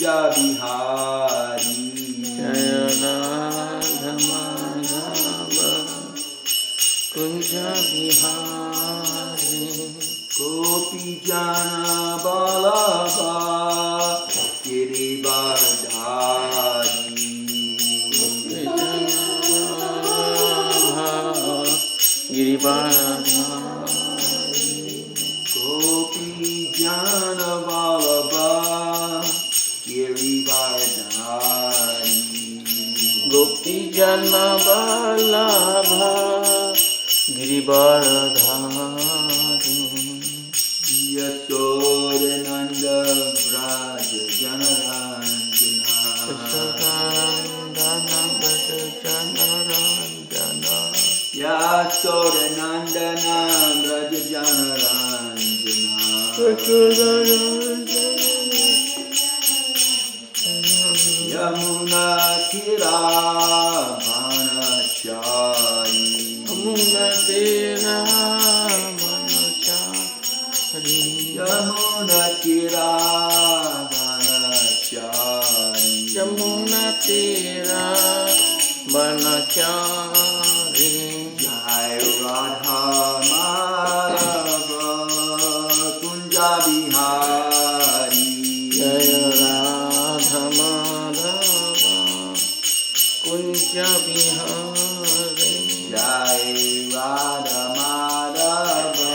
Kunja Bihari Jaya Radha Madhava Kunja Bihari Gopi Jana Balaba Girivardhari Girivardhari Gopi Jana Balaba Girivardhari Gopi Jana Vallabha Girivardhari Yasodananda Braja Janaranjana Yasodananda Braja Janaranjana Yasodanandana Braja Janaranjana Yamuna Tira Vanachari Yamuna Tira Vanachari Yamuna Tira Vanachari Yamuna Tira Vanachari Jai Radha Madhava Kunja Bihari Jaya Radha Madhava Kunja Bihari Jai Radha Madhava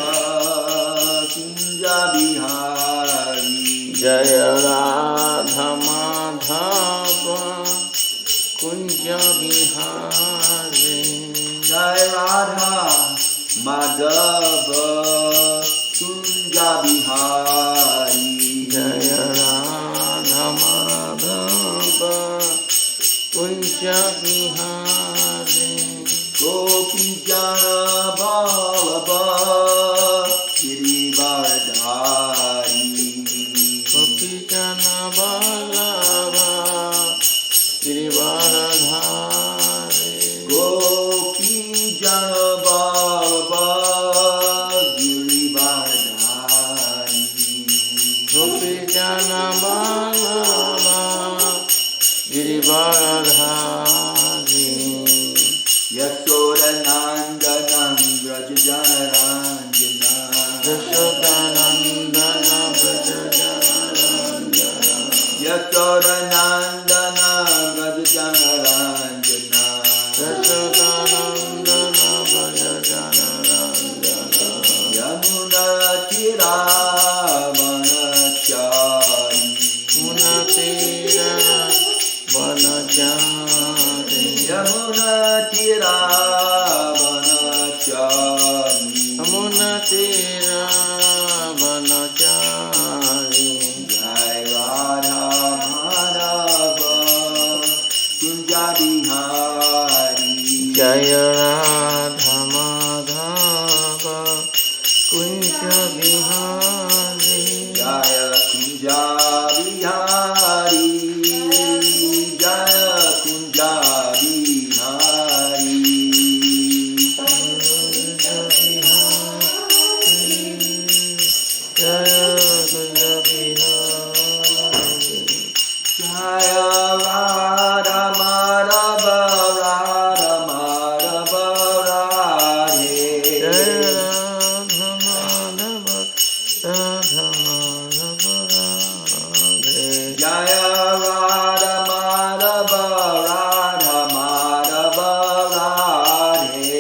Kunja Bihari Jaya Radha Madhava Kunja Bihari Jai Radha Madhava Kunja Bihari Jaya Radha Madhava Kunja Bihari Gopi Jana Balaba Girivardhari Gopi Jana Vallabha Girivardhari Gopi Jana Balaba Girivardhari Gopi Jana Vallabha Girivardhari Yasodanandanam Braja Janaranjana Yasodanandana Braja Janaranjana Yasodanandana Braja Janaranjana Yasodanandana Braja Janaranjana Yamuna Tira Vanachari Yamuna Tira Vanachari Yamuna Tira Vanachari Yamuna Tira Vanachari Jai Radha Madhava Kunja Bihari Jaya Radha Madhava Kunja Bihari Jaya Kunja Bihari Jaya Kunja Bihari Jaya Kunja Bihari Jaya Radha Madhava Radha Madhava Radhe Jaya Radha Madhava Radha Madhava Radhe Jaya Radha Madhava Radha Madhava Radhe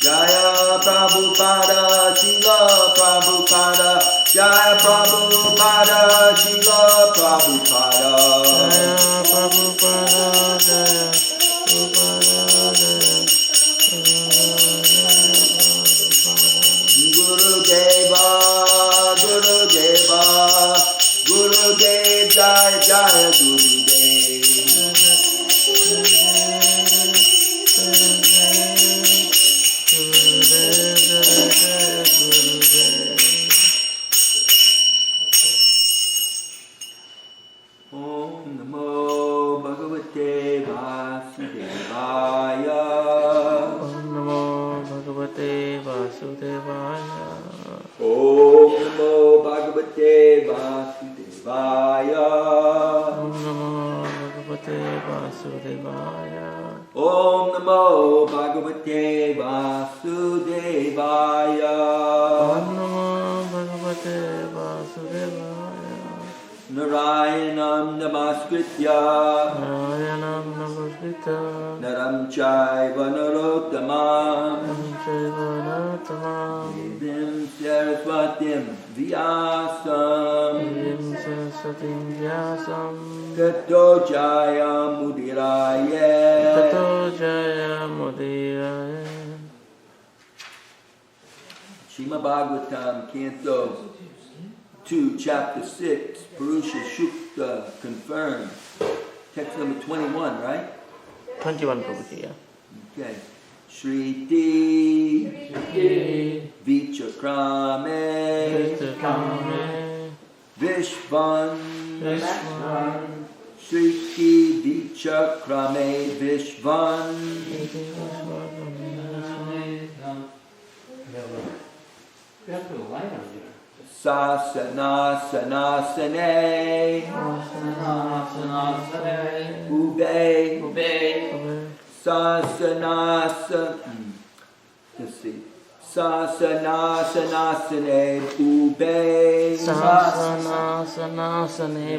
Jaya Prabhupada Shila Prabhupada Jaya Prabhupada Shila Prabhupada Jaya Prabhupada Jaya Prabhupada Guru Deva Guru Deva Guru Dev Jaya Jaya Guru Dev Om Namo Bhagavate Vasudevaya Om Namo Bhagavate Vasudevaya Namo Bhagavate Vasudevaya. Om Namo Bhagavate Vasudevaya. Om Namo Bhagavate Vasudevaya. Om Namo Bhagavate Vasudevaya. Narayanam Namaskritya Narayanam Namaskritya Naram Chaiva Narottamam Nam Chaiva Narottamam Devim Saraswatim Vyasam Devim Saraswatim Vyasam Tato Jayam Udiraye. Tato Jaya Mudiraye. Srimad Bhagavatam, Canto 2, Chapter 6, Purusha Shukta confirmed. Text number 21, right? 21 Prabhuji, yeah. Okay. Shriti Vichakrame Kristakame Vishvan Vishwan Shriti Vichakrame Vishvan You have to put a light on there. Sasana Sanasane Sanasane. Ube Obey. Sasanasa. Let's see. Sasanasanasane Ube Sasana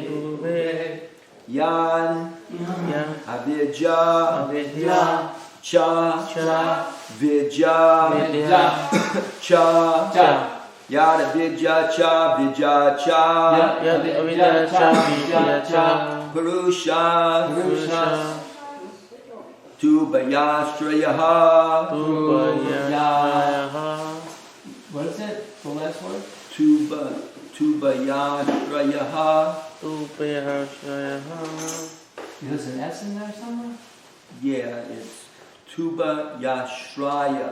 Bhube Yan Ya Avidya Avidya Cha Cha Vidya Vidya Cha Cha. Yada Vidya Cha Vidya Cha Ya Avidya Cha Vidya Cha Purusha Purusha Tubayastrayaha Tubayaha What is it? The last word? Tubayastrayaha. Tubayaha There's an S in there somewhere? Yeah, it's Tubayashraya.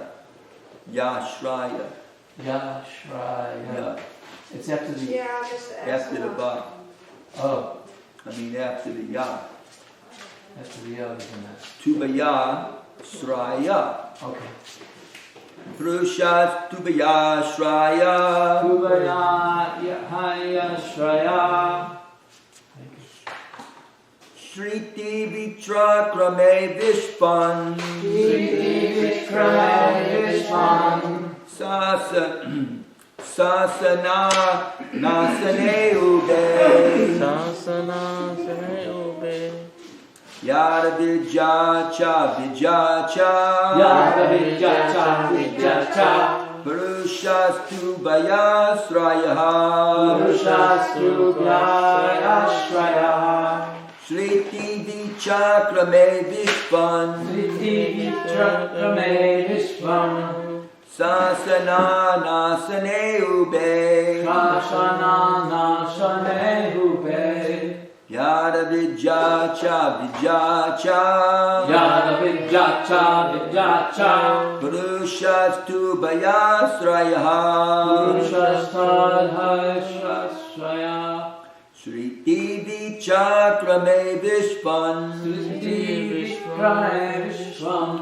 Yashraya. Yashraya. Yeah. It's after the... Yeah, just the S After the one. ba. Oh, After the ya. after the O is in that. Tubayashraya. Okay. Purushas Tubayashraya. Kubayashraya. Thank you. Shriti Vitrakrame Vishpan. Sasana Nasane Ube. Sasana Ube Yada Vidya Cha Vidya Cha. Yada Vidya Cha. Purushas Tubayasrayaha. Purushastu Vyashraya. Shriti Vichakrame Vishvan. Vitrakrame Vishvam. Sasana Nasane Ube. Shashana Nashane Hube. Yada Vidya Cha Vidya Cha. Yada Vidya Cha. Purushas Tubayasrayaha. Purushasthadhashraya. Shriti Vichakrame Vishvan. Vitrakrame Vishvam.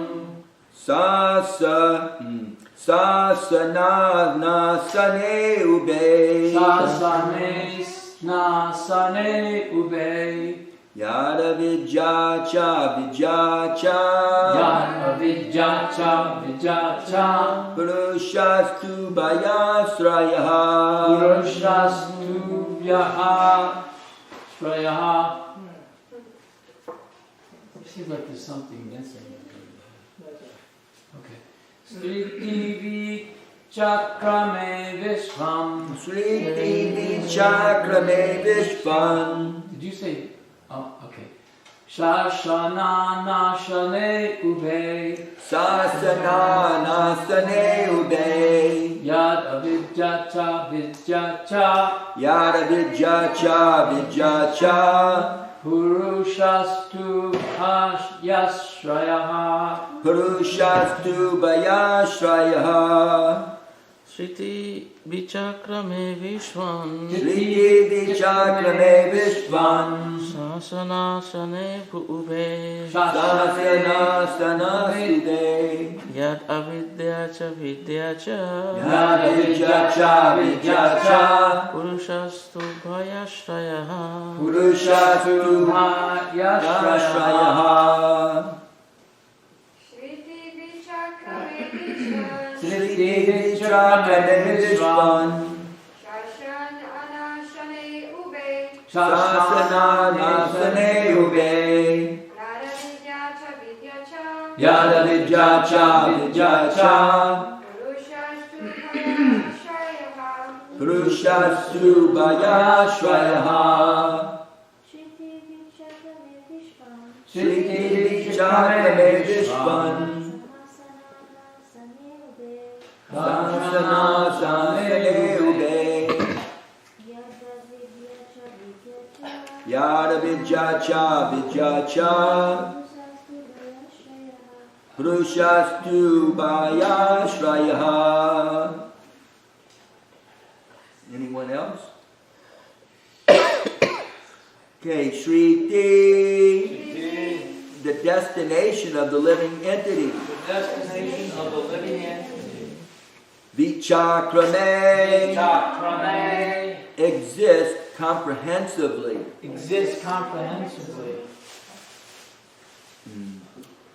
Sasana Nasane Ube. Sasane Nasane Ube. Yada Vidya Cha Vidya Cha. Yada Vidya Cha. Purushas Tubayasrayaha. Purushastu Vyashraya. It seems like there's something missing. Okay. Sriti Vichakrame Vishvam. Shriti Vichakrame Vishvan. Did you say? Oh, okay. Shashana Nashane Ube. Sasana Nasane Ube. Yad Avidya Cha. Yada Vidya Cha Vidya Cha. Purushastu Yashraya. Purushas Tubayasrayaha. Shriti Vichakrame Vishwan Shriti Vichakrame Vishvan. Sasana Bhube Sasana Sanasude. Ya Yad avidya cha vidya cha Yad avidya cha vidya cha Purushastu bhayashrayaha Purushatu yashrayah Sriti vichakame vishwan Shasana ube Yada vidya cha Purushastu bhayashrayaha Sriti vichakame vishwan Shasana ube Yada vidya cha Purushastu bhayashrayaha. Anyone else? Okay, Shriti, the destination of the living entity. The destination of the living entity. Vichakrame Vichakrame exists comprehensively. exists comprehensively.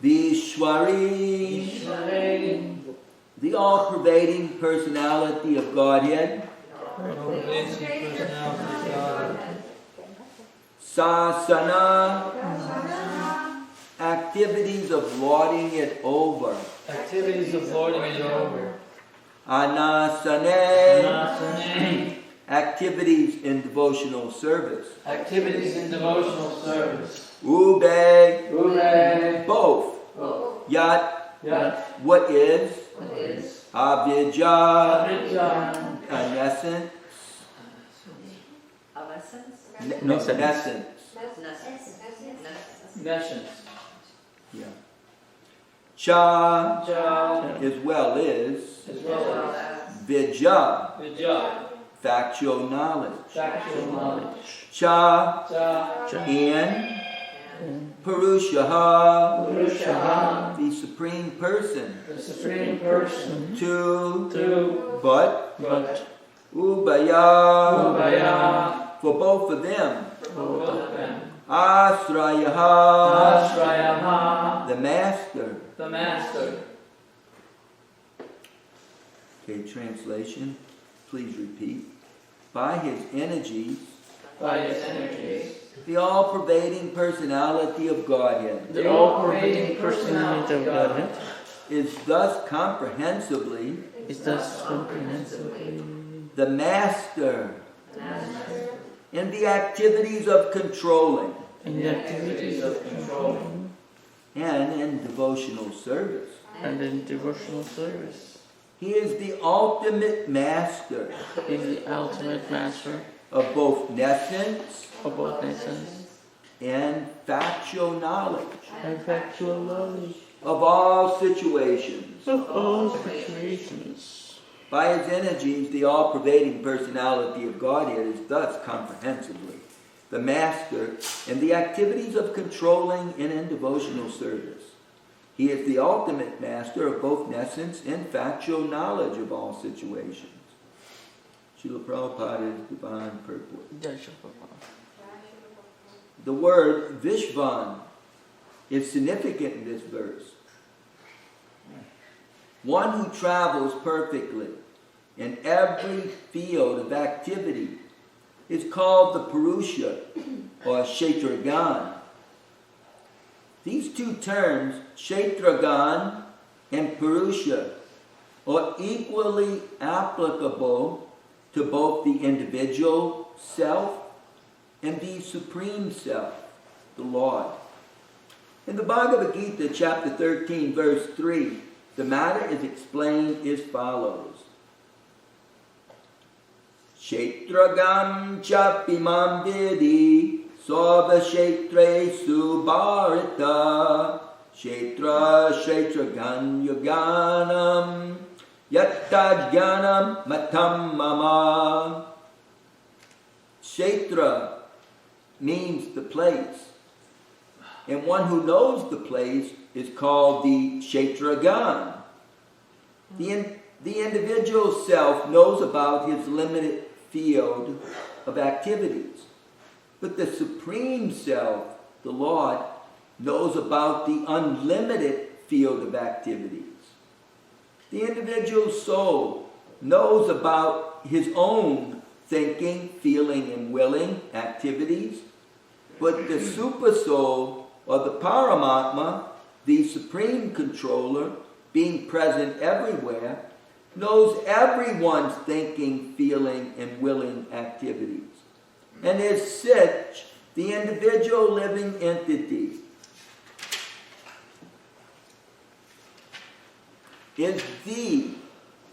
Vishwari, Ishvare, the all-pervading personality of Godhead. Sasana, activities of lording it over. activities of lording it over. Anasane, Anasane, activities in devotional service. activities in devotional service. Ube, Ure, both. Yat, Yat, what is? Avidya, Avidya, an essence. No, Essence. essence. Nescience. Yeah. Cha, Ja, as well is. as well as Vidya, Vidya, factual knowledge. factual knowledge. Cha, Ja, and Purushaha, Purushaha, the supreme person. the supreme person. Two, Two, but But Ubaya, Ubaya, for both of them. both of them. Asrayaha, Ashrayaha, the master. the master. Okay, translation. Please repeat. By his energies, By his energies, the all-pervading personality of Godhead the all-pervading personality of Godhead God is thus comprehensively is thus comprehensively the master in the activities of controlling in the activities of control and in devotional service. and in devotional service. He is the ultimate master He is the ultimate master of both nescience of both nations and factual knowledge and factual knowledge of all situations. of all situations. By his energies, the all-pervading personality of Godhead is thus comprehensively the master in the activities of controlling and in devotional service. He is the ultimate master of both nescience and factual knowledge of all situations. Srila Prabhupada's divine purport. The word Vishvan is significant in this verse. One who travels perfectly in every field of activity is called the Purusha or Kshetragan. These two terms, Kshetragan and Purusha, are equally applicable to both the individual self and the supreme self, the Lord. In the Bhagavad Gita, chapter 13, verse 3, the matter is explained as follows. Kshetragam chapimam vidi sarva kshetresu bharata kshetragan yoganam yattajnanam matam mama. Kshetra means the place, and one who knows the place is called the Kshetragan. The individual self knows about his limited field of activities, but the Supreme Self, the Lord, knows about the unlimited field of activities. The individual soul knows about his own thinking, feeling, and willing activities, but the super soul, or the Paramatma, the Supreme Controller, being present everywhere, knows everyone's thinking, feeling, and willing activities. And as such, the individual living entity is the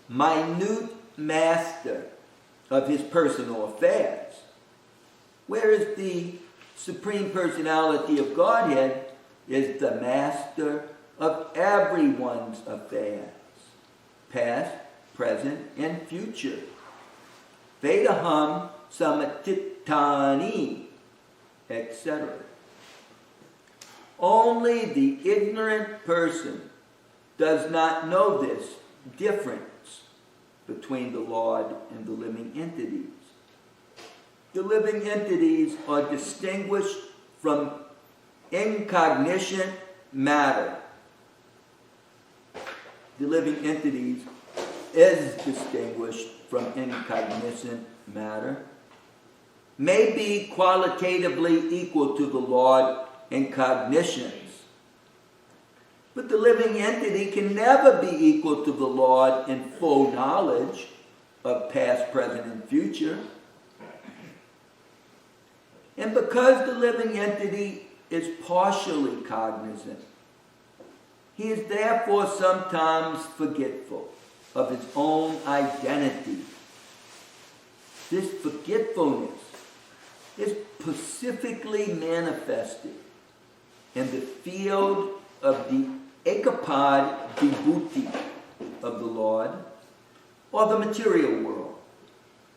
minute master of his personal affairs, whereas the Supreme Personality of Godhead is the master of everyone's affairs, past, present, and future. Vedaham samatitani, etc. Only the ignorant person does not know this difference between the Lord and the living entities. The living entities are distinguished from incognition matter. The living entities is distinguished from incognition matter, may be qualitatively equal to the Lord in cognitions. But the living entity can never be equal to the Lord in full knowledge of past, present, and future. And because the living entity is partially cognizant, he is therefore sometimes forgetful of his own identity. This forgetfulness is specifically manifested in the field of the Ekapad Vibhuti of the Lord, or the material world.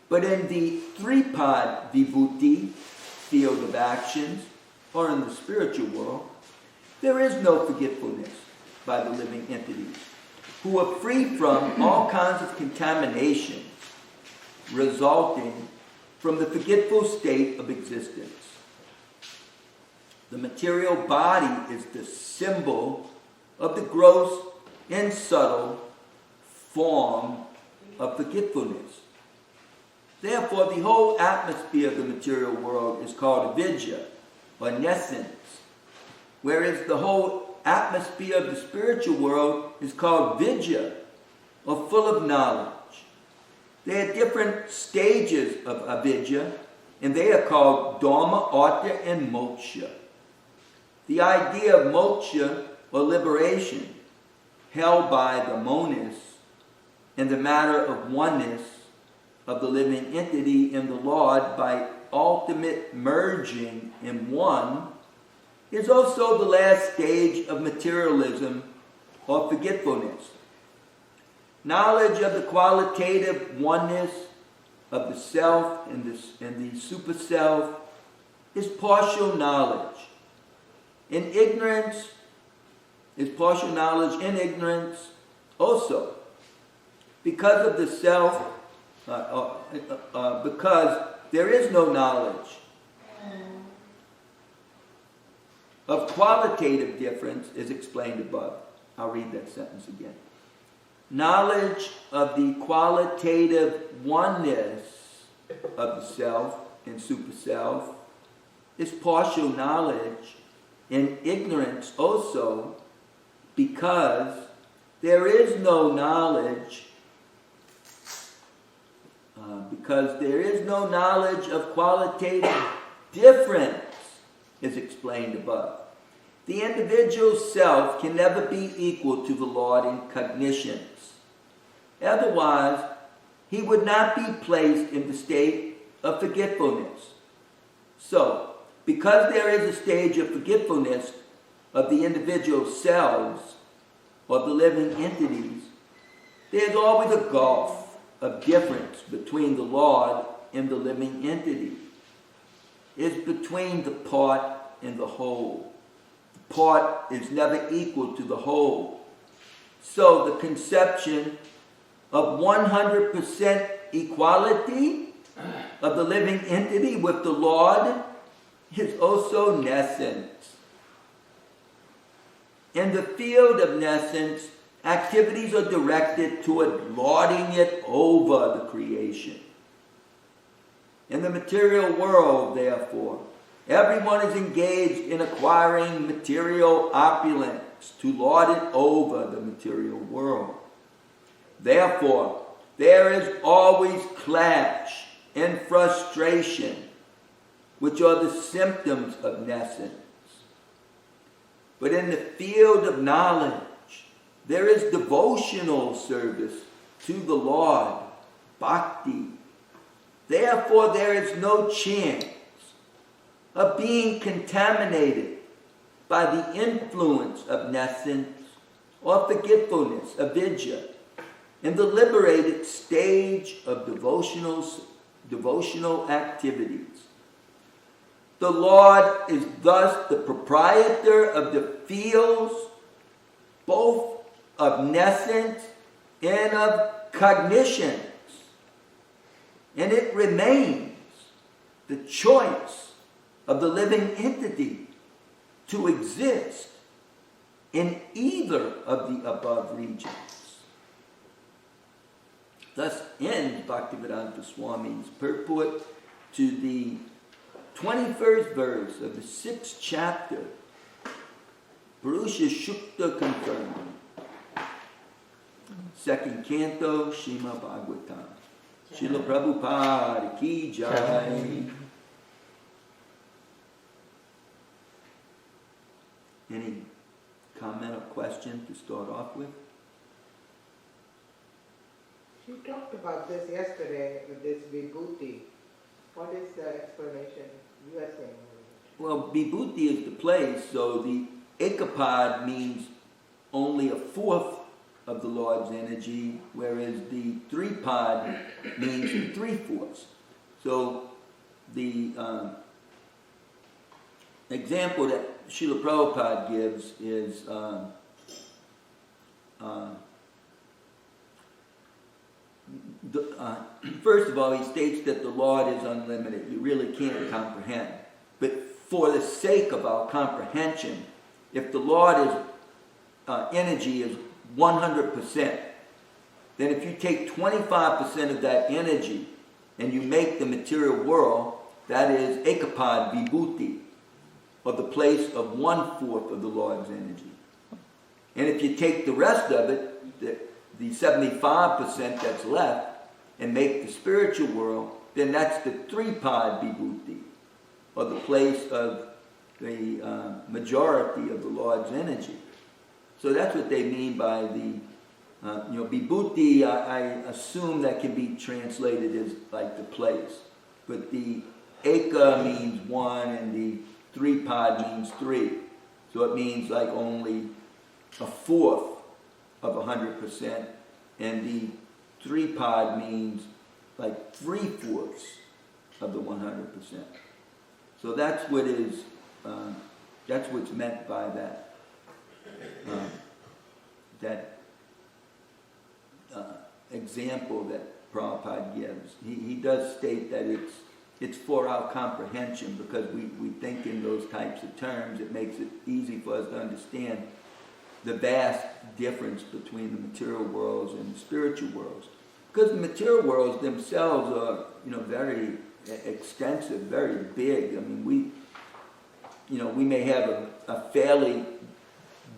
But in the Tripad Vibhuti field of actions, or in the spiritual world, there is no forgetfulness by the living entities, who are free from all kinds of contamination resulting from the forgetful state of existence. The material body is the symbol of the gross and subtle form of forgetfulness. Therefore, the whole atmosphere of the material world is called avidya, or nescience, whereas the whole atmosphere of the spiritual world is called vidya, or full of knowledge. There are different stages of avidya, and they are called dharma, artha, and moksha. The idea of moksha, or liberation, held by the monists in the matter of oneness of the living entity in the Lord by ultimate merging in one, is also the last stage of materialism or forgetfulness. Knowledge of the qualitative oneness of the self and the super self is partial knowledge. In ignorance is partial knowledge in ignorance also. Because of the self, because there is no knowledge of qualitative difference is explained above. I'll read that sentence again. Knowledge of the qualitative oneness of the self and super self is partial knowledge in ignorance also, because there is no knowledge of qualitative difference is explained above. The individual self can never be equal to the Lord in cognitions. Otherwise, he would not be placed in the state of forgetfulness. So, because there is a stage of forgetfulness of the individual selves or the living entities, there's always a gulf of difference between the Lord and the living entity. It's between the part and the whole. The part is never equal to the whole. So the conception of 100% equality of the living entity with the Lord is also nescience. In the field of nescience, activities are directed toward lording it over the creation. In the material world, therefore, everyone is engaged in acquiring material opulence to lord it over the material world. Therefore, there is always clash and frustration, which are the symptoms of nescience. But in the field of knowledge, there is devotional service to the Lord, bhakti. Therefore, there is no chance of being contaminated by the influence of nescience or forgetfulness, avidya, in the liberated stage of devotional activities. The Lord is thus the proprietor of the fields, both of nescience and of cognitions. And it remains the choice of the living entity to exist in either of the above regions. Thus ends Bhaktivedanta Swami's purport to the 21st verse of the 6th chapter, Purusha Shukta confirmed. 2nd canto, Srimad Bhagavatam. Srila Prabhupada ki jai. Any comment or question to start off with? You talked about this yesterday, with this vibhuti. What is the explanation you are saying? Well, vibhuti is the place, so the ekapad means only a fourth of the Lord's energy, whereas the thripad means 3/4. So the example that Srila Prabhupada gives is first of all, he states that the Lord is unlimited. You really can't comprehend. But for the sake of our comprehension, if the Lord's energy is 100%, then if you take 25% of that energy and you make the material world, that is ekapad vibhuti, or the place of 1/4 of the Lord's energy. And if you take the rest of it, the 75% that's left, and make the spiritual world, then that's the thripad vibhuti, or the place of the majority of the Lord's energy. So that's what they mean by the vibhuti. I assume that can be translated as like the place, but the eka means one, and the thripad means 3. So it means like only a fourth of 100%, and the thripad means like 3/4 of the 100%. So that's what is that's what's meant by that example that Prabhupada gives. He does state that it's for our comprehension, because we think in those types of terms. It makes it easy for us to understand the vast difference between the material worlds and the spiritual worlds. Because the material worlds themselves are, very extensive, very big. I mean, we may have a fairly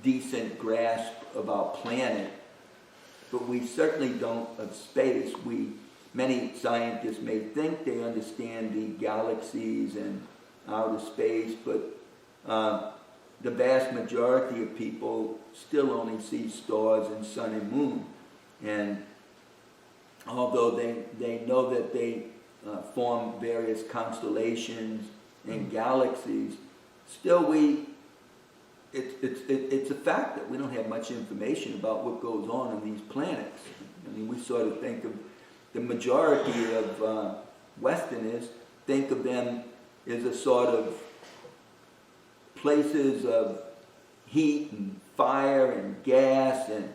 decent grasp of our planet, but we certainly don't of space. Many scientists may think they understand the galaxies and outer space, but the vast majority of people still only see stars and sun and moon. And although they know that they form various constellations and galaxies, still it's a fact that we don't have much information about what goes on these planets. I mean, we sort of think of the majority of Westerners think of them as a sort of places of heat and fire and gas and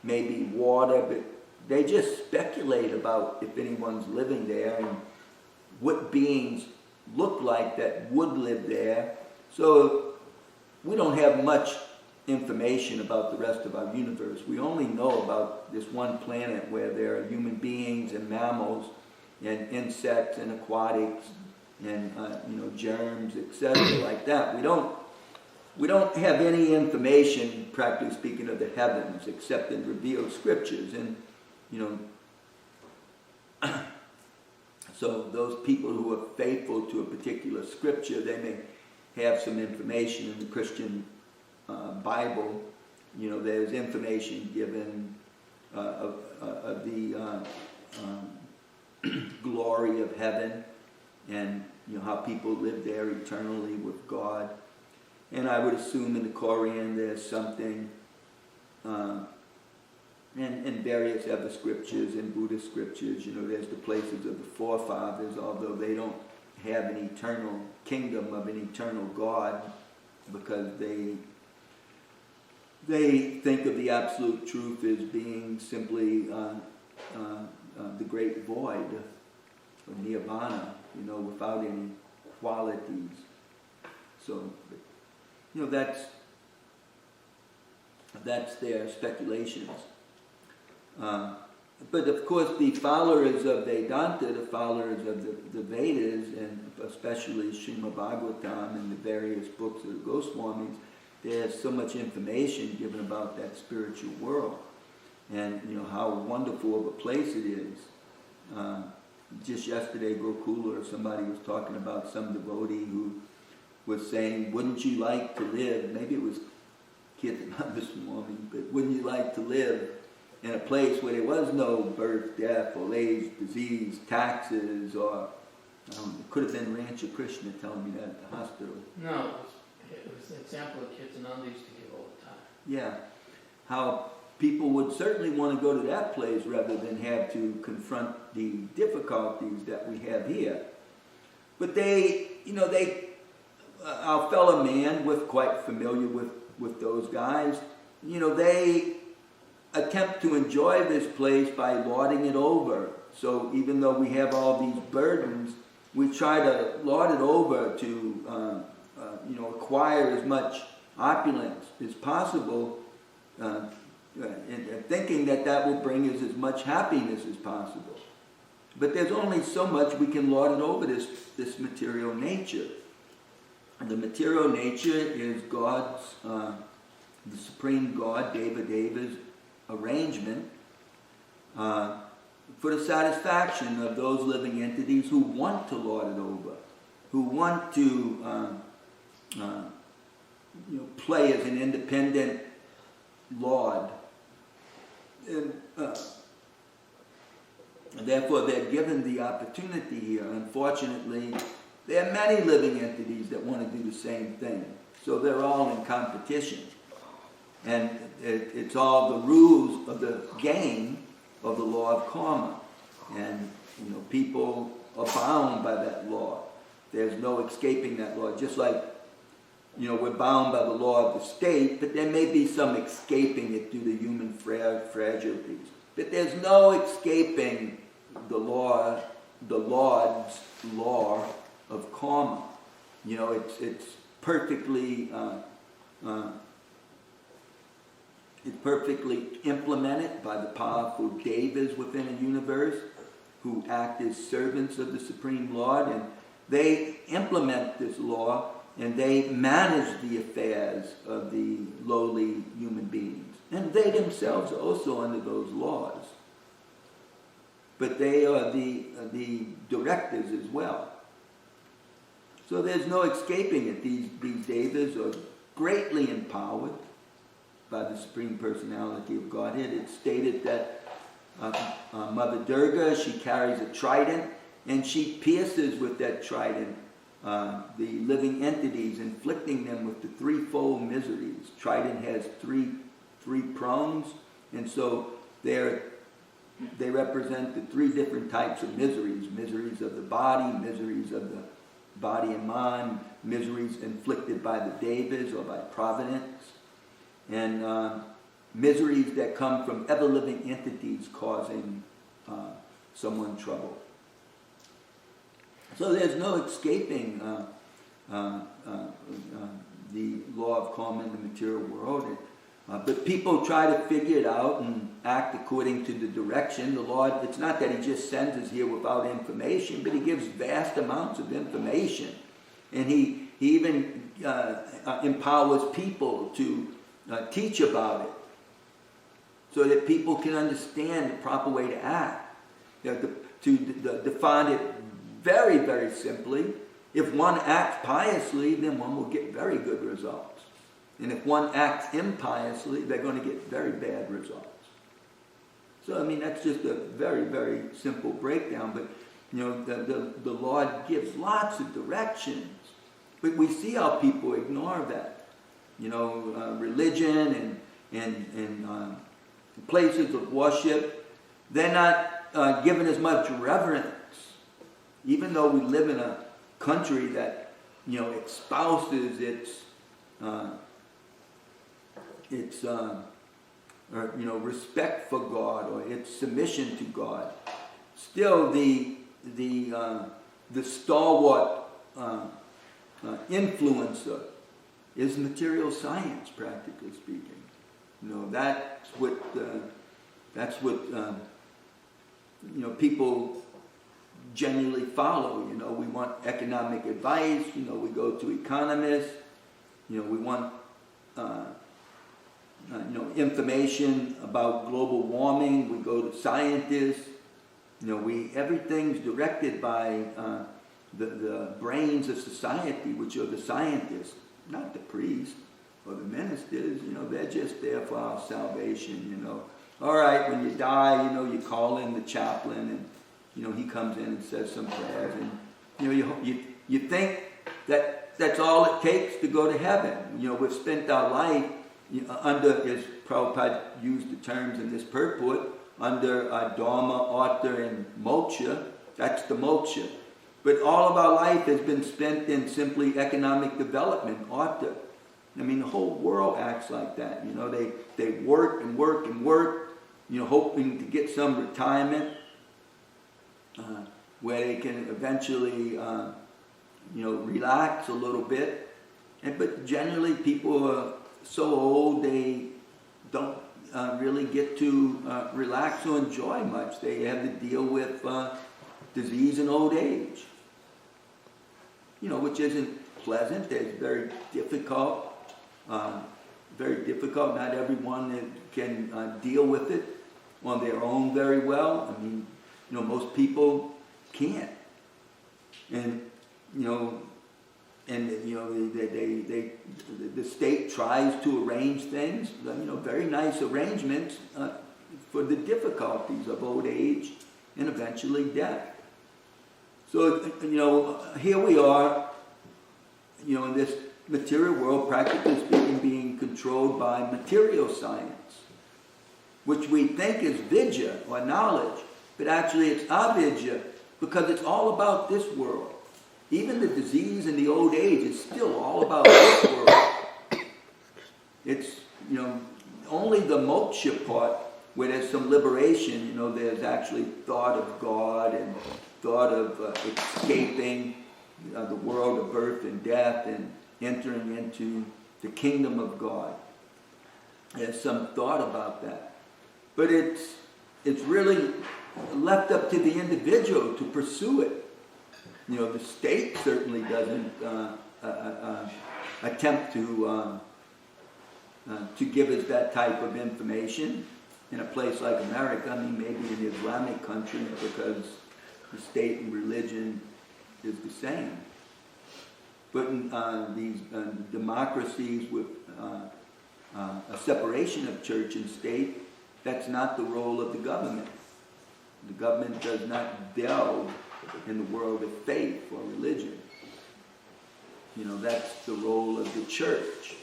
maybe water, but they just speculate about if anyone's living there and what beings look like that would live there. So we don't have much information about the rest of our universe. We only know about this one planet where there are human beings and mammals and insects and aquatics and germs, etc., like that. We don't have any information, practically speaking, of the heavens except in revealed scriptures. And so those people who are faithful to a particular scripture, they may have some information in the Christian Bible. There's information given of the glory of heaven, and how people live there eternally with God. And I would assume in the Koran there's something, and various other scriptures and Buddhist scriptures, there's the places of the forefathers, although they don't have an eternal kingdom of an eternal God, because they think of the absolute truth as being simply the great void, or nirvana, without any qualities. So, that's their speculations. But of course, the followers of Vedanta, the followers of the Vedas, and especially Srimad Bhagavatam and the various books of the Goswamis, there's so much information given about that spiritual world, and how wonderful of a place it is. Just yesterday, Gokula or somebody was talking about some devotee who was saying, "Wouldn't you like to live?" Maybe it was Kirtan this morning, but wouldn't you like to live in a place where there was no birth, death, old age, disease, taxes, or it could have been Rancha Krishna telling me that at the hospital. No, it was an example of Kirtananda used to give all the time. Yeah, how people would certainly want to go to that place rather than have to confront the difficulties that we have here. But our fellow man, we're quite familiar with those guys, they attempt to enjoy this place by lording it over. So even though we have all these burdens, we try to lord it over to acquire as much opulence as possible, and thinking that will bring us as much happiness as possible. But there's only so much we can lord it over this material nature. And the material nature is God's, the Supreme God, Deva's arrangement for the satisfaction of those living entities who want to lord it over, who want to play as an independent lord. And therefore they're given the opportunity here. Unfortunately, there are many living entities that want to do the same thing. So they're all in competition. And it's all the rules of the game of the law of karma. And, people are bound by that law. There's no escaping that law. Just like, we're bound by the law of the state, but there may be some escaping it due to human fragilities. But there's no escaping the Lord's law of karma. It's perfectly implemented by the powerful devas within a universe who act as servants of the Supreme Lord, and they implement this law and they manage the affairs of the lowly human beings. And they themselves are also under those laws. But they are the directors as well. So there's no escaping it. These devas are greatly empowered by the Supreme Personality of Godhead. It's stated that Mother Durga, she carries a trident, and she pierces with that trident the living entities, inflicting them with the threefold miseries. Trident has three prongs, and so they represent the three different types of miseries. Miseries of the body, miseries of the body and mind, miseries inflicted by the devas or by providence. And miseries that come from ever-living entities causing someone trouble. So there's no escaping the law of karma in the material world. But people try to figure it out and act according to the direction. The Lord, it's not that He just sends us here without information, but He gives vast amounts of information. And He even empowers people to teach about it so that people can understand the proper way to act. To define it very, very simply, if one acts piously, then one will get very good results. And if one acts impiously, they're going to get very bad results. So, I mean, that's just a very, very simple breakdown. But, you know, the Lord gives lots of directions. But we see how people ignore that. You know, religion and places of worship, they're not given as much reverence. Even though we live in a country that, you know, espouses its respect for God or its submission to God, still the stalwart influencer is material science, practically speaking. You know, that's what people genuinely follow. You know, we want economic advice. You know, we go to economists. You know, we want information about global warming. We go to scientists. You know, everything's directed by the brains of society, which are the scientists, not the priests or the ministers. You know, they're just there for our salvation. You know, all right, when you die, you know, you call in the chaplain, and you know, he comes in and says some prayers, and you know, you think that that's all it takes to go to heaven. You know, we've spent our life under, as Prabhupada used the terms in this purport, under Dharma, Artha, and Moksha. That's the Moksha. But all of our life has been spent in simply economic development, Artha. I mean, the whole world acts like that. You know, they work and work and work, you know, hoping to get some retirement where they can eventually, relax a little bit. But generally, people are so old they don't really get to relax or enjoy much. They have to deal with disease and old age, you know, which isn't pleasant. It's very difficult. Not everyone can deal with it on their own very well. I mean, you know, most people can't. And the state tries to arrange things, you know, very nice arrangements for the difficulties of old age and eventually death. So, you know, here we are, you know, in this material world, practically speaking, being controlled by material science, which we think is vidya or knowledge, but actually it's avidya, because it's all about this world. Even the disease and the old age is still all about this world. It's, you know, only the moksha part, where there's some liberation, you know, there's actually thought of God and thought of escaping the world of birth and death and entering into the kingdom of God. There's some thought about that. But it's really left up to the individual to pursue it. You know, the state certainly doesn't attempt to give us that type of information in a place like America. I mean, maybe in the Islamic country, because the state and religion is the same. But in these democracies with a separation of church and state, that's not the role of the government. The government does not delve in the world of faith or religion. You know, that's the role of the church.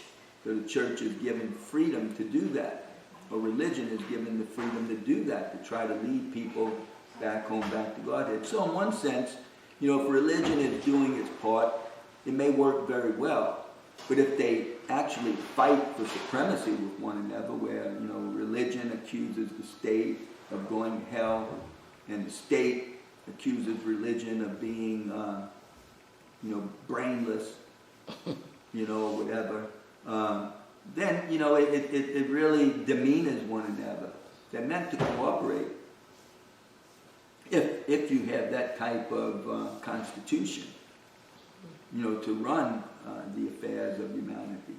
So the church is given freedom to do that. Or religion is given the freedom to do that, to try to lead people back home, back to Godhead. So in one sense, you know, if religion is doing its part, it may work very well. But if they actually fight for supremacy with one another, where, religion accuses the state of going to hell, and the state accuses religion of being, brainless, whatever, then, it really demeans one another. They're meant to cooperate if you have that type of constitution, to run the affairs of humanity.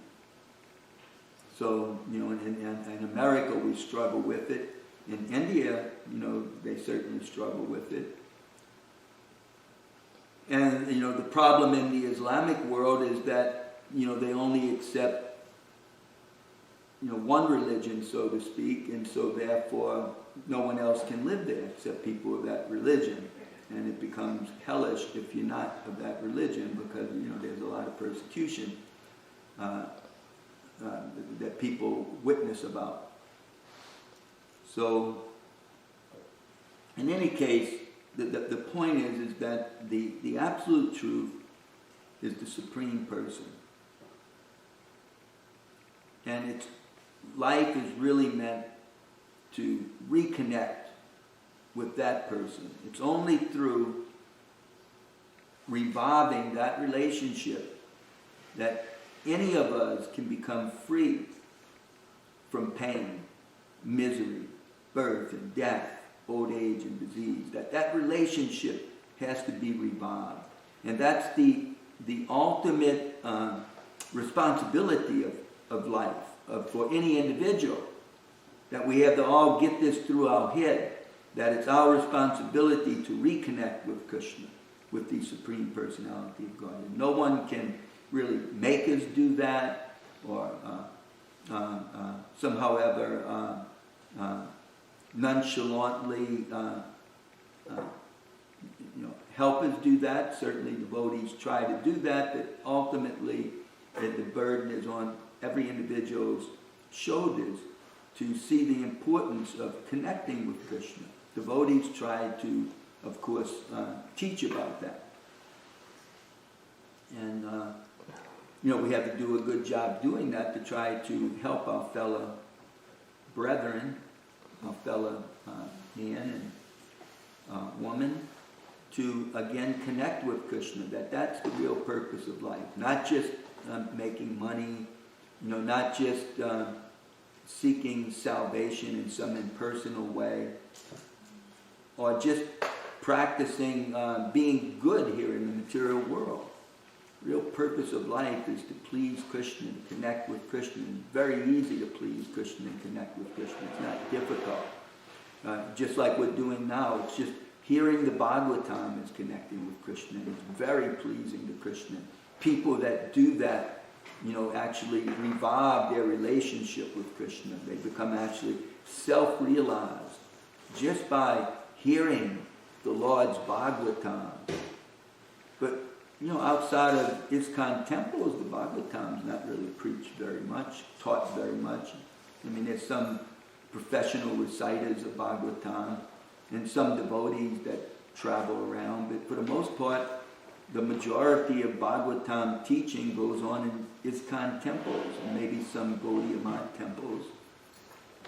So, in America we struggle with it. In India, they certainly struggle with it. And, the problem in the Islamic world is that, they only accept, one religion, so to speak, and so therefore no one else can live there except people of that religion. And it becomes hellish if you're not of that religion, because, there's a lot of persecution that people witness about. So, in any case, the point is that the absolute truth is the supreme person. And its life is really meant to reconnect with that person. It's only through reviving that relationship that any of us can become free from pain, misery, birth and death, old age and disease. That relationship has to be revived. And that's the ultimate responsibility of life, for any individual, that we have to all get this through our head, that it's our responsibility to reconnect with Krishna, with the Supreme Personality of God. And no one can really make us do that, or somehow ever nonchalantly help us do that. Certainly devotees try to do that, but ultimately the burden is on every individual's shoulders to see the importance of connecting with Krishna. Devotees try to, of course, teach about that. And, we have to do a good job doing that, to try to help our fellow brethren, our fellow man and woman, to again connect with Krishna, that's the real purpose of life. Not just making money, not just seeking salvation in some impersonal way, or just practicing being good here in the material world. The real purpose of life is to please Krishna, to connect with Krishna. It's very easy to please Krishna and connect with Krishna. It's not difficult. Just like we're doing now, it's just hearing the Bhagavatam is connecting with Krishna. It's very pleasing to Krishna. People that do that, actually revive their relationship with Krishna. They become actually self-realized just by hearing the Lord's Bhagavatam. But, outside of ISKCON temples, the Bhagavatam is not really preached very much, taught very much. There's some professional reciters of Bhagavatam and some devotees that travel around, but for the most part, the majority of Bhagavatam teaching goes on in ISKCON temples, and maybe some Gaudiya Math temples,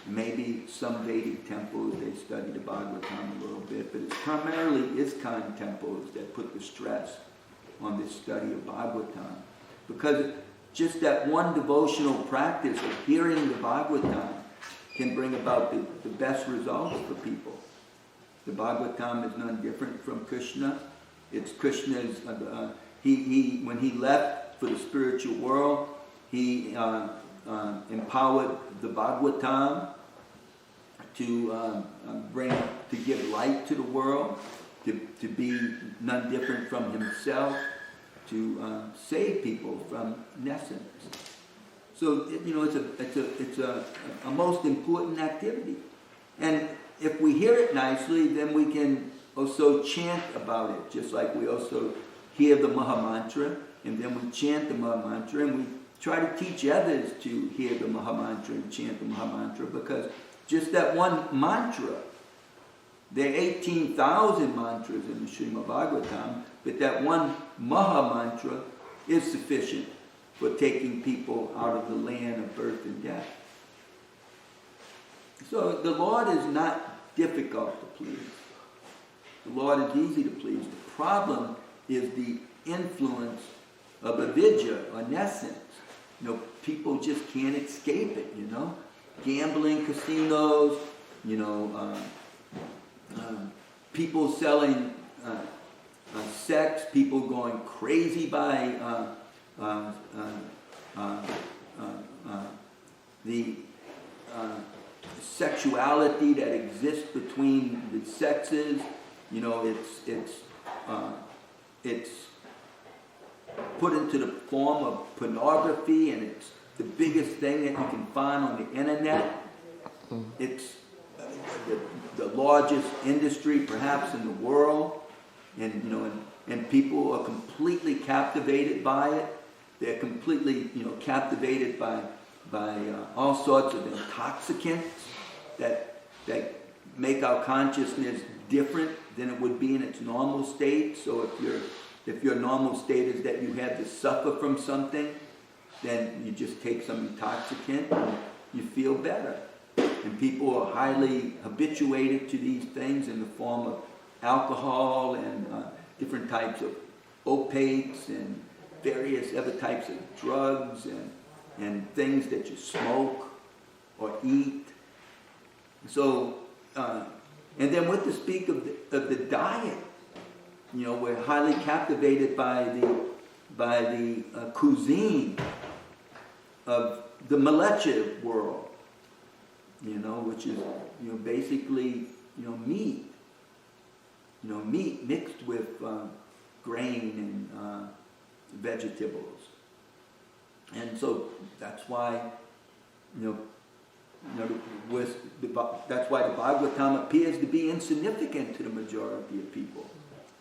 maybe some Vedic temples, they study the Bhagavatam a little bit, but it's primarily ISKCON temples that put the stress on this study of Bhagavatam. Because just that one devotional practice of hearing the Bhagavatam can bring about the best results for people. The Bhagavatam is none different from Krishna. It's Krishna's, when he left for the spiritual world, he empowered the Bhagavatam to give light to the world, to be none different from himself, to save people from nescience. So it's a most important activity, and if we hear it nicely, then we can also chant about it, just like we also hear the Maha Mantra, and then we chant the Maha Mantra, and we try to teach others to hear the Maha Mantra and chant the Maha Mantra, because just that one mantra, there are 18,000 mantras in the Srimad Bhagavatam, but that one Maha Mantra is sufficient for taking people out of the land of birth and death. So the Lord is not difficult to please. The Lord is easy to please. The problem is the influence of avidya, or nescience. People just can't escape it, Gambling, casinos, people selling sex, people going crazy by the sexuality that exists between the sexes. It's put into the form of pornography, and it's the biggest thing that you can find on the internet. It's the largest industry perhaps in the world, and people are completely captivated by it. They're completely captivated by all sorts of intoxicants that make our consciousness different than it would be in its normal state. So if your normal state is that you had to suffer from something, then you just take some intoxicant and you feel better. And people are highly habituated to these things in the form of alcohol and different types of opiates and various other types of drugs and things that you smoke or eat. So, and then what to speak of the diet? We're highly captivated by the cuisine of the molecular world, which is basically meat, meat mixed with grain and vegetables, and so that's why that's why the Bhagavatam appears to be insignificant to the majority of people,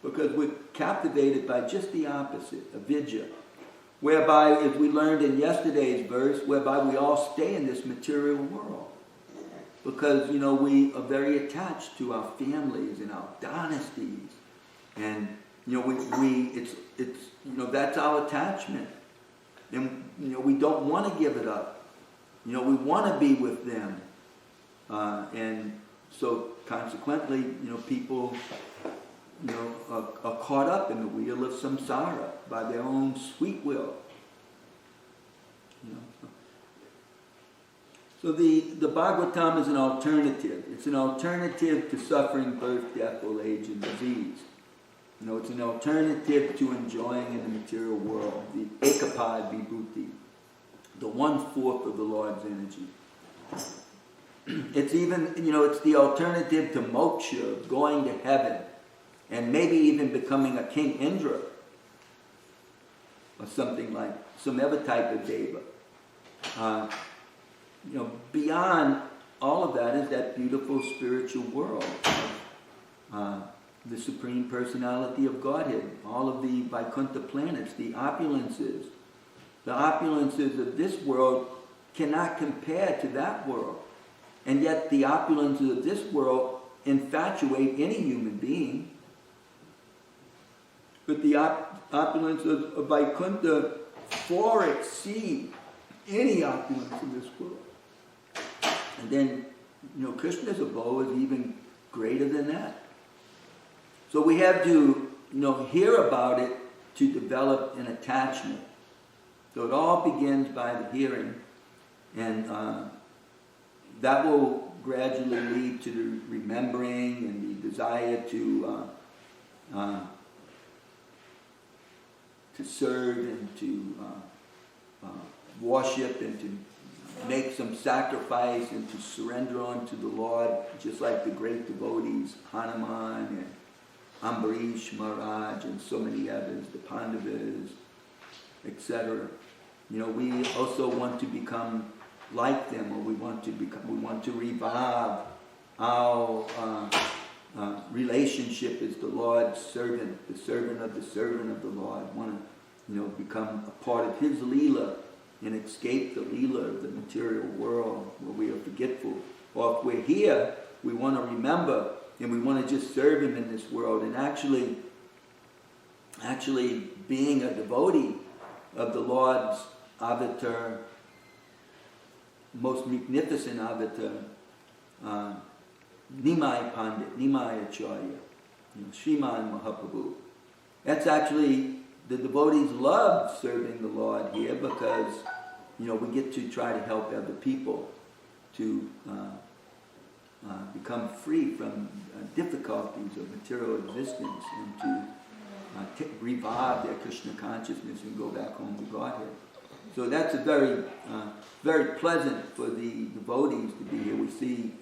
because we're captivated by just the opposite, avidya, whereby, as we learned in yesterday's verse, whereby we all stay in this material world. Because, we are very attached to our families and our dynasties. And, that's our attachment. And, we don't want to give it up. We want to be with them. And so, consequently, people, are caught up in the wheel of samsara by their own sweet will. So the Bhagavatam is an alternative. It's an alternative to suffering, birth, death, old age, and disease. It's an alternative to enjoying in the material world, the ekapad vibhuti, the 1/4 of the Lord's energy. It's even, it's the alternative to moksha, going to heaven, and maybe even becoming a King Indra, or something like some other type of deva. Beyond all of that is that beautiful spiritual world, the Supreme Personality of Godhead, all of the Vaikuntha planets, the opulences. The opulences of this world cannot compare to that world. And yet the opulences of this world infatuate any human being. But the opulences of Vaikuntha far exceed any opulence in this world. And then, Krishna's abode is even greater than that. So we have to, hear about it to develop an attachment. So it all begins by the hearing, and that will gradually lead to the remembering and the desire to serve and to worship and to make some sacrifice and to surrender unto the Lord, just like the great devotees, Hanuman and Ambarish Maharaj and so many others, the Pandavas, etc. We also want to become like them, or we want to revive our relationship as the Lord's servant, the servant of the Lord. Want to, become a part of His Leela and escape the Leela of the material world where we are forgetful. Or if we're here, we want to remember and we want to just serve Him in this world. And actually being a devotee of the Lord's avatar, most magnificent avatar, Nimai Pandit, Nimai Acharya, Srimad Mahaprabhu. That's actually, the devotees love serving the Lord here because, we get to try to help other people to become free from difficulties of material existence and to revive their Krishna consciousness and go back home to Godhead. So that's a very, very pleasant for the devotees to be here. We see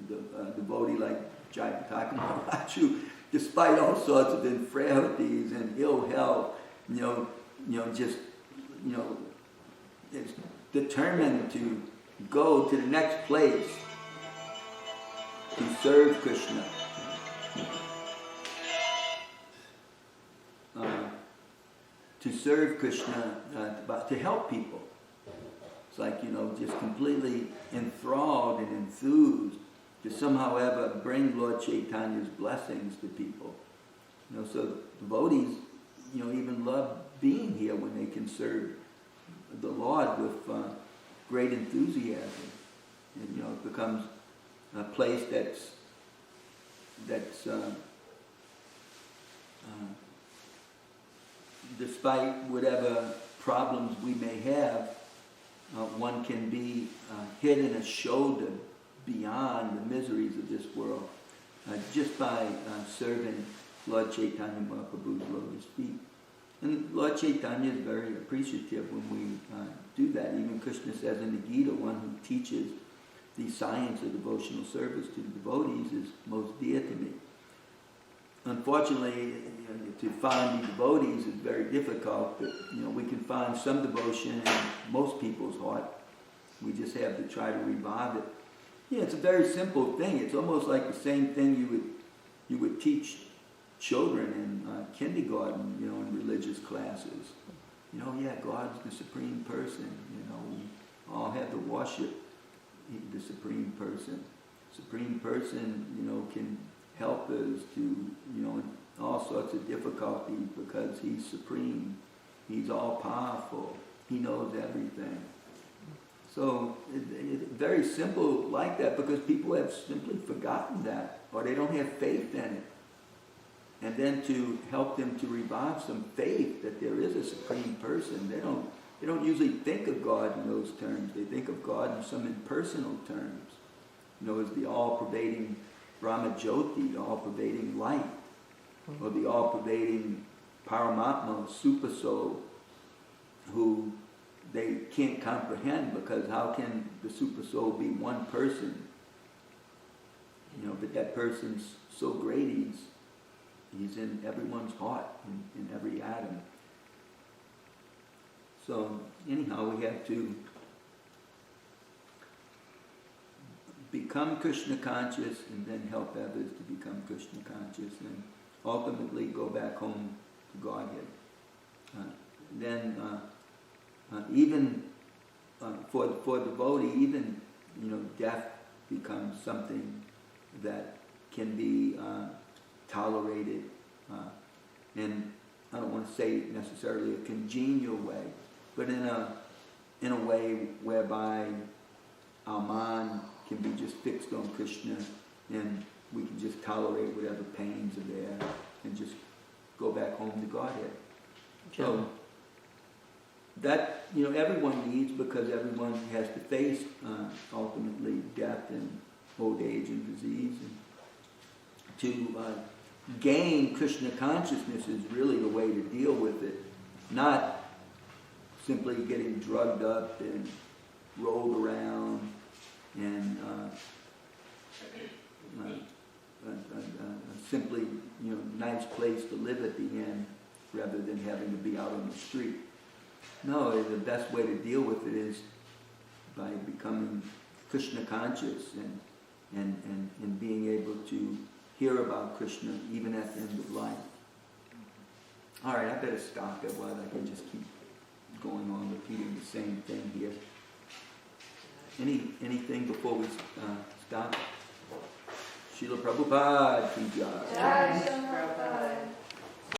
the devotee like Jayapataka Maharaj, who, despite all sorts of infirmities and ill health, is determined to go to the next place to serve Krishna. To serve Krishna, to help people. It's like, just completely enthralled and enthused to somehow ever bring Lord Chaitanya's blessings to people. So devotees, even love being here when they can serve the Lord with great enthusiasm. And, it becomes a place that's despite whatever problems we may have, one can be head and shoulder beyond the miseries of this world just by serving Lord Chaitanya Mahaprabhu's lotus feet. And Lord Chaitanya is very appreciative when we do that. Even Krishna says in the Gita, one who teaches the science of devotional service to the devotees is most dear to me. Unfortunately, to find the devotees is very difficult, but we can find some devotion in most people's heart. We just have to try to revive it. It's a very simple thing. It's almost like the same thing you would teach children in kindergarten, in religious classes. God's the supreme person. We all have to worship the supreme person. Supreme person, can help us to, in all sorts of difficulties because he's supreme. He's all powerful. He knows everything. So it's very simple like that because people have simply forgotten that or they don't have faith in it. And then to help them to revive some faith that there is a supreme person, they don't usually think of God in those terms. They think of God in some impersonal terms. As the all-pervading Brahma Jyoti, the all-pervading light, or the all-pervading Paramatma, Super Soul, who they can't comprehend because how can the Super Soul be one person? But that person's so great, he's in everyone's heart, in every atom. So anyhow, we have to become Krishna conscious and then help others to become Krishna conscious and ultimately go back home to Godhead. Even for the devotee, even death becomes something that can be tolerated, and I don't want to say necessarily a congenial way, but in a way whereby our mind can be just fixed on Krishna and we can just tolerate whatever pains are there and just go back home to Godhead. So that everyone needs because everyone has to face ultimately death and old age and disease. And to gain Krishna consciousness is really the way to deal with it, not simply getting drugged up and rolled around and simply nice place to live at the end rather than having to be out on the street. No, the best way to deal with it is by becoming Krishna conscious and being able to hear about Krishna even at the end of life. All right, I better stop it while I can just keep going on repeating the same thing here. Anything before we stop? Srila Prabhupada ki jai. Jai Srila Prabhupada.